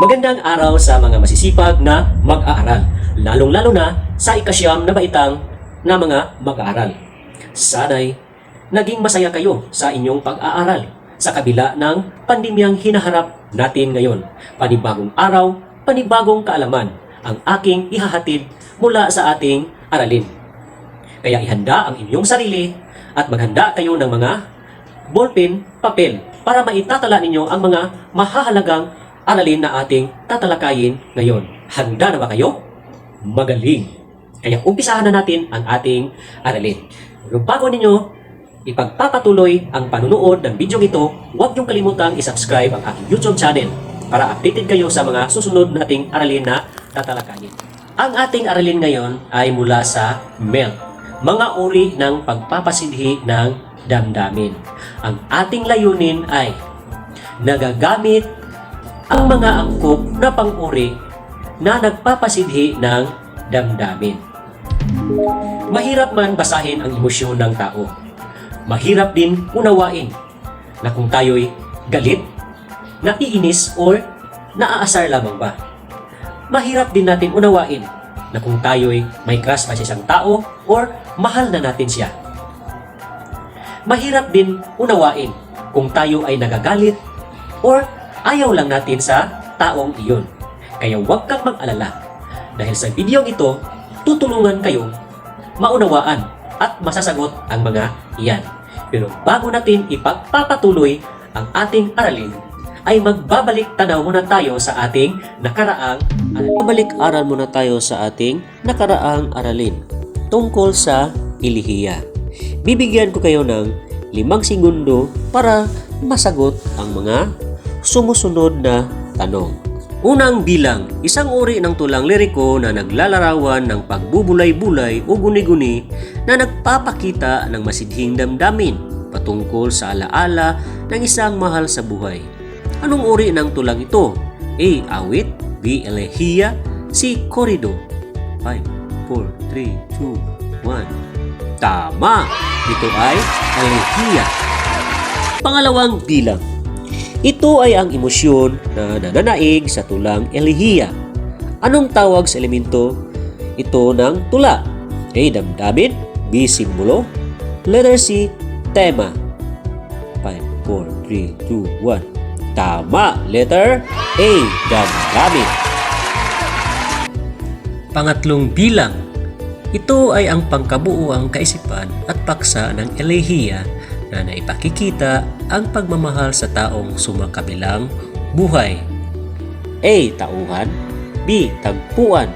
Magandang araw sa mga masisipag na mag-aaral, lalong-lalo na sa ikasyam na baitang na mga mag-aaral. Sana'y naging masaya kayo sa inyong pag-aaral sa kabila ng pandemyang hinaharap natin ngayon. Panibagong araw, panibagong kaalaman ang aking ihahatid mula sa ating aralin. Kaya ihanda ang inyong sarili at maghanda kayo ng mga ballpen, papel para maitatala ninyo ang mga mahahalagang aralin na ating tatalakayin ngayon. Handa na ba kayo? Magaling! Kaya umpisahan na natin ang ating aralin. Pero bago ninyo ipagpapatuloy ang panunood ng video ito, huwag niyong kalimutang isubscribe ang aking YouTube channel para updated kayo sa mga susunod nating aralin na tatalakayin. Ang ating aralin ngayon ay mula sa MELT, mga uri ng pagpapasidhi ng damdamin. Ang ating layunin ay nagagamit ang mga angkop na pang-uri na nagpapasidhi ng damdamin. Mahirap man basahin ang emosyon ng tao. Mahirap din unawain na kung tayo'y galit, naiinis o naaasar lamang ba. Mahirap din natin unawain na kung tayo'y may crush pa sa isang tao or mahal na natin siya. Mahirap din unawain kung tayo ay nagagalit or ayaw lang natin sa taong iyon. Kaya huwag kang mag-alala. Dahil sa video ito, tutulungan kayong maunawaan at masasagot ang mga iyan. Pero bago natin ipagpapatuloy ang ating aralin, ay magbabalik tanaw muna tayo sa ating nakaraang aralin. Babalik-aral muna tayo sa ating nakaraang aralin tungkol sa elihiya. Bibigyan ko kayo ng 5 segundo para masagot ang mga sumusunod na tanong. Unang bilang, isang uri ng tulang liriko na naglalarawan ng pagbubulay-bulay o guni-guni na nagpapakita ng masidhing damdamin patungkol sa alaala ng isang mahal sa buhay. Anong uri ng tulang ito? A. Awit, B. Elehiya, C. Korido. 5, 4, 3, 2, 1. Tama! Ito ay elehiya. Pangalawang bilang, ito ay ang emosyon na nananaig sa tulang elehiya. Anong tawag sa elemento ito ng tula? A. Damdamin, B. Simbolo, letter C. Tema. 5, 4, 3, 2, 1. Tama! Letter A. Damdamin. Pangatlong bilang, ito ay ang pangkabuuang kaisipan at paksa ng elehiya na naipakikita ang pagmamahal sa taong sumakabilang buhay. A. Tauhan, B. Tagpuan,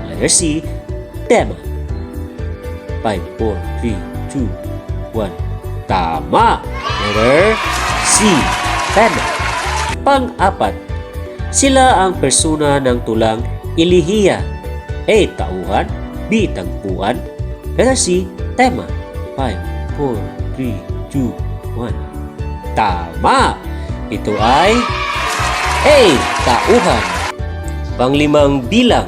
letter C. Tema. 5, 4, 3, 2, 1. Tama! Letter C. Tema. Pang-apat, sila ang persona ng tulang elihiya. A. Tauhan, B. Tagpuan, letter C. Tema. 5, 4, 3, 2, 1. Tama! Ito ay A. Tauhan. Panglimang bilang,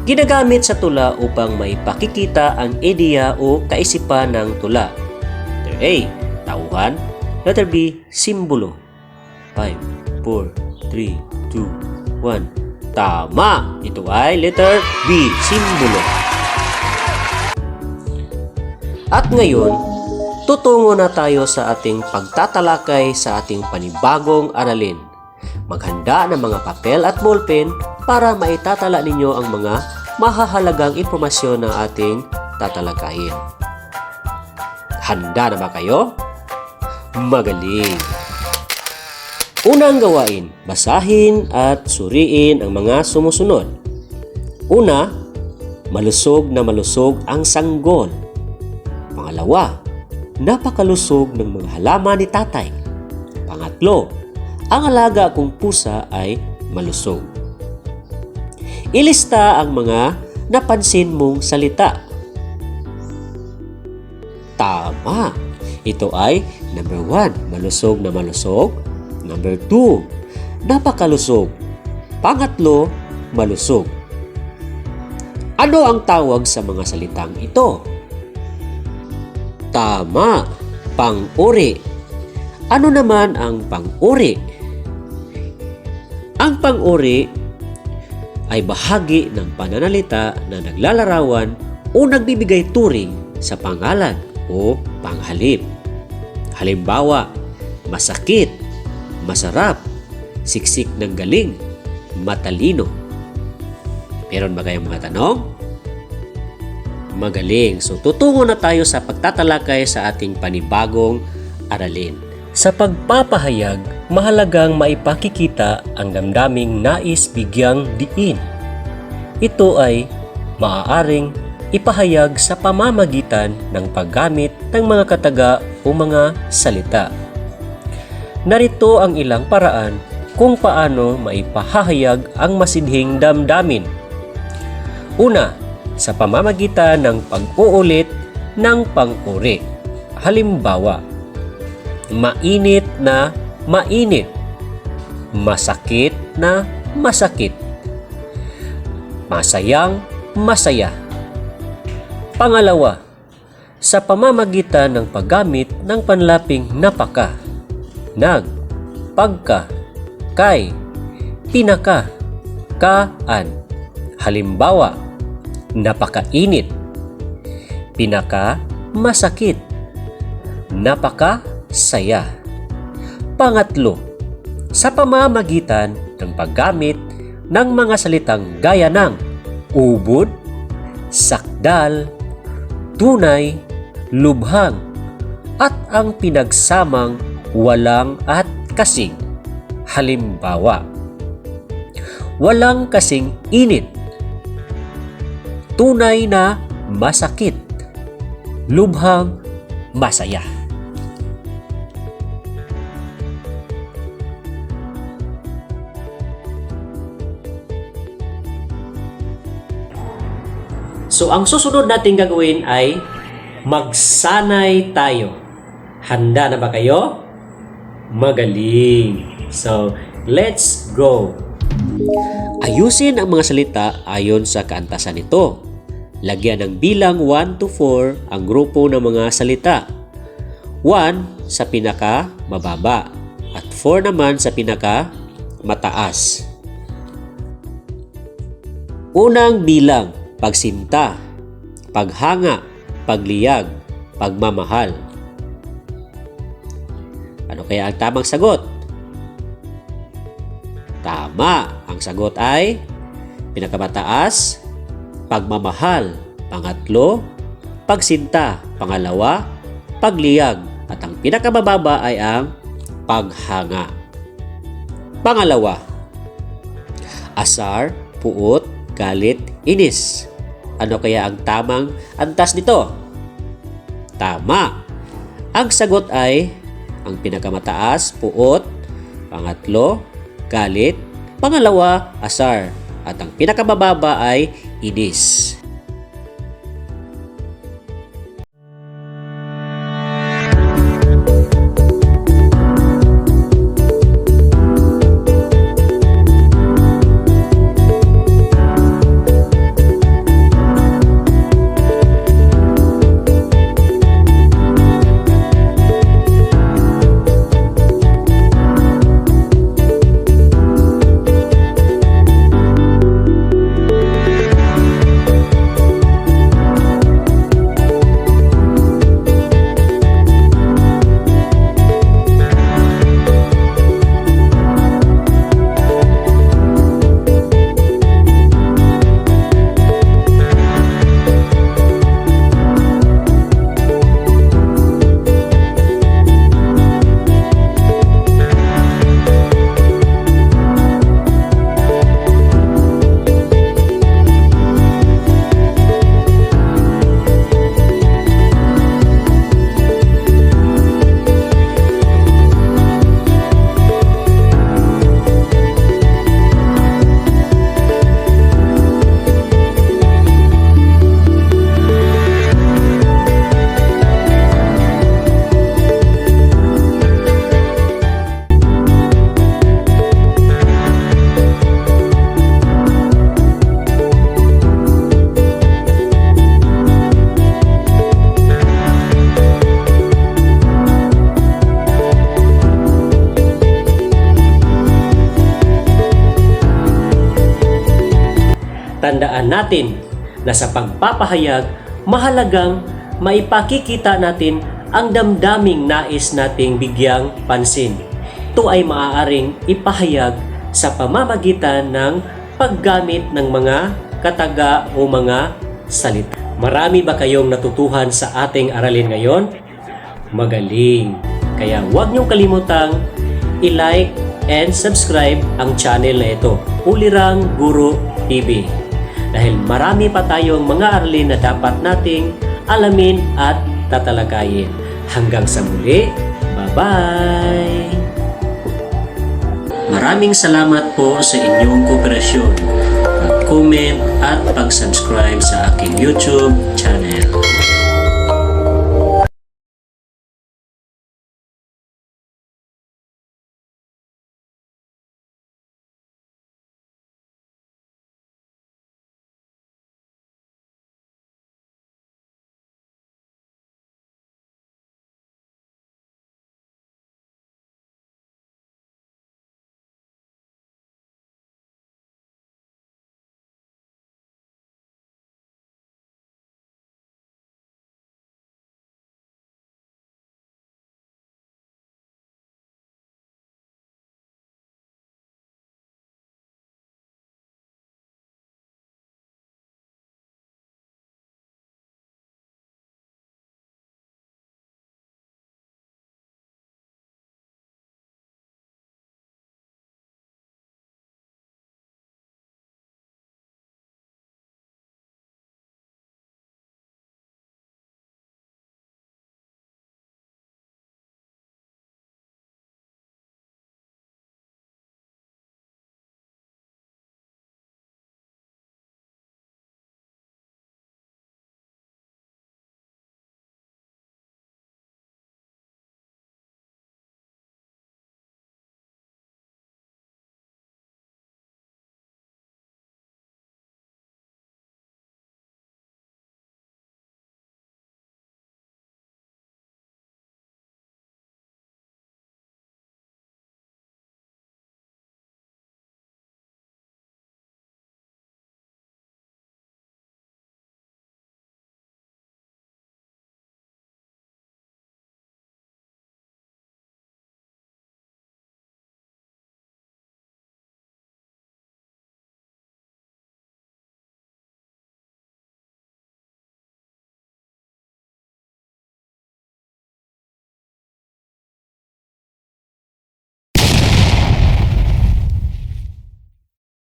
ginagamit sa tula upang maipakikita ang ideya o kaisipan ng tula. Letter A. Tauhan, letter B. Simbolo. 5, 4, 3, 2, 1. Tama! Ito ay letter B. Simbolo. At ngayon, tutungo na tayo sa ating pagtatalakay sa ating panibagong aralin. Maghanda ng mga papel at ballpen para maitatala ninyo ang mga mahahalagang impormasyon ng ating tatalakayin. Handa na ba kayo? Magaling! Unang gawain, basahin at suriin ang mga sumusunod. Una, malusog na malusog ang sanggol. Pangalawa, napakalusog ng mga halaman ni tatay. Pangatlo, ang alaga kong pusa ay malusog. Ilista ang mga napansin mong salita. Tama! Ito ay number 1, malusog na malusog. Number 2, napakalusog. Pangatlo, malusog. Ano ang tawag sa mga salitang ito? Tama! Pang-uri. Ano naman ang pang-uri? Ang pang-uri ay bahagi ng pananalita na naglalarawan o nagbibigay turing sa pangalan o panghalip. Halimbawa, masakit, masarap, siksik ng galing, matalino. Meron ba kayong mga tanong? Magaling. So tutungo na tayo sa pagtatalakay sa ating panibagong aralin. Sa pagpapahayag, mahalagang maipakikita ang damdaming nais bigyang diin. Ito ay maaaring ipahayag sa pamamagitan ng paggamit ng mga kataga o mga salita. Narito ang ilang paraan kung paano maipahayag ang masidhing damdamin. Una, sa pamamagitan ng pag-uulit ng pang-uri. Halimbawa, mainit na mainit, masakit na masakit, masayang masaya. Pangalawa, sa pamamagitan ng paggamit ng panlaping napaka, nag, pagka, kay, pinaka, kaan. Halimbawa, napakainit, pinaka masakit, napaka saya. Pangatlo, sa pamamagitan ng paggamit ng mga salitang gaya ng ubod, sakdal, tunay, lubhang, at ang pinagsamang walang at kasing. Halimbawa, walang kasing init, tunay na masakit, lubhang masaya. So ang susunod nating gagawin ay magsanay tayo. Handa na ba kayo? Magaling! So, let's go! Ayusin ang mga salita ayon sa kaantasan nito. Lagyan ng bilang 1 to 4 ang grupo ng mga salita. 1 sa pinaka mababa at 4 naman sa pinaka mataas. Unang bilang, pagsinta, paghanga, pagliyag, pagmamahal. Ano kaya ang tamang sagot? Tama! Ang sagot ay pinakamataas, pagmamahal. Pangatlo, pagsinta. Pangalawa, pagliyag. At ang pinakamababa ay ang paghanga. Pangalawa, asar, puot, galit, inis. Ano kaya ang tamang antas nito? Tama! Ang sagot ay ang pinakamataas, puot. Pangatlo, galit. Pangalawa, asar. At ang pinakamababa ay inis. Tandaan natin na sa pagpapahayag, mahalagang maipakikita natin ang damdaming nais nating bigyang pansin. Ito ay maaaring ipahayag sa pamamagitan ng paggamit ng mga kataga o mga salita. Marami ba kayong natutuhan sa ating aralin ngayon? Magaling! Kaya huwag niyong kalimutang i-like and subscribe ang channel na ito, Ulirang Guro TV. Dahil marami pa tayong mga aralin na dapat nating alamin at tatalakayin. Hanggang sa muli, bye-bye! Maraming salamat po sa inyong kooperasyon, pag-comment at pag-subscribe sa aking YouTube channel.